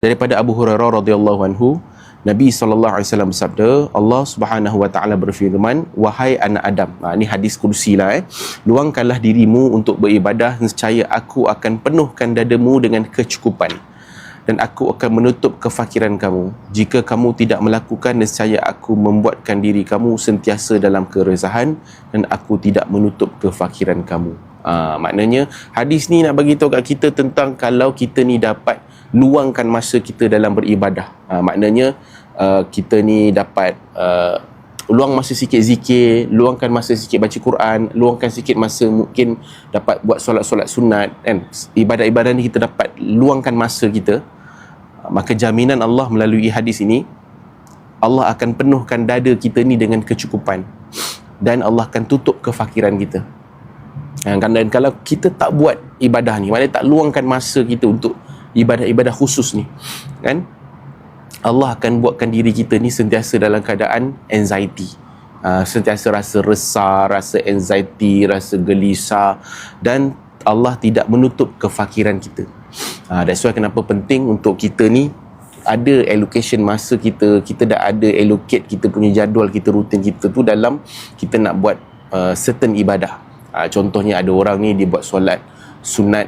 Daripada Abu Hurairah radhiyallahu anhu, Nabi SAW bersabda, Allah Subhanahu wa taala berfirman, wahai anak Adam. Ini hadis kursi lah. Luangkanlah dirimu untuk beribadah, nescaya aku akan penuhkan dadamu dengan kecukupan, dan aku akan menutup kefakiran kamu. Jika kamu tidak melakukan, nescaya aku membuatkan diri kamu sentiasa dalam keresahan, dan aku tidak menutup kefakiran kamu. Maknanya hadis ni nak bagi tahu kat kita tentang kalau kita ni dapat luangkan masa kita dalam beribadah. Maknanya kita ni dapat luang masa sikit zikir, luangkan masa sikit baca Quran, luangkan sikit masa mungkin dapat buat solat-solat sunat kan. Ibadah-ibadah ni kita dapat luangkan masa kita, maka jaminan Allah melalui hadis ini, Allah akan penuhkan dada kita ni dengan kecukupan, dan Allah akan tutup kefakiran kita. Dan kalau kita tak buat ibadah ni, maknanya tak luangkan masa kita untuk ibadah-ibadah khusus ni kan, Allah akan buatkan diri kita ni sentiasa dalam keadaan anxiety, sentiasa rasa resah, rasa anxiety, rasa gelisah, dan Allah tidak menutup kefakiran kita. That's why kenapa penting untuk kita ni ada allocation masa kita dah ada allocate kita punya jadual kita, rutin kita tu dalam kita nak buat certain ibadah. Contohnya ada orang ni dia buat solat sunat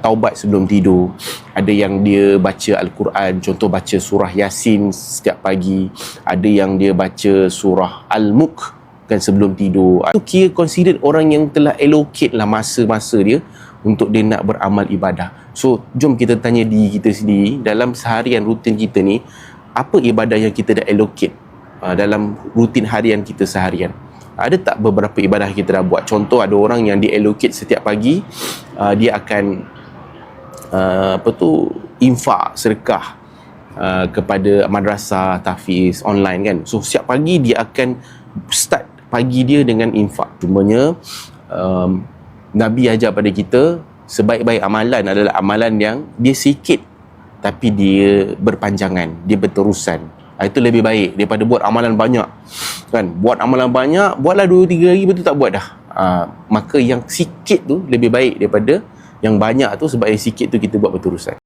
taubat sebelum tidur, ada yang dia baca Al-Quran, contoh baca surah Yasin setiap pagi, ada yang dia baca surah Al-Mulk kan sebelum tidur. Itu kira considered orang yang telah allocate lah masa-masa dia untuk dia nak beramal ibadah. So jom kita tanya diri kita sendiri, dalam seharian rutin kita ni, apa ibadah yang kita dah allocate dalam rutin harian kita seharian? Ada tak beberapa ibadah kita dah buat? Contoh ada orang yang dia allocate setiap pagi, dia akan infak, sedekah kepada madrasah, tahfiz online kan. So setiap pagi dia akan start pagi dia dengan infak. Cumanya Nabi ajar pada kita, sebaik-baik amalan adalah amalan yang dia sikit tapi dia berpanjangan, dia berterusan. Itu lebih baik daripada buat amalan banyak kan. Buat amalan banyak, buatlah 2-3 hari betul tak buat dah. Maka yang sikit tu lebih baik daripada yang banyak tu, sebab yang sikit tu kita buat berterusan.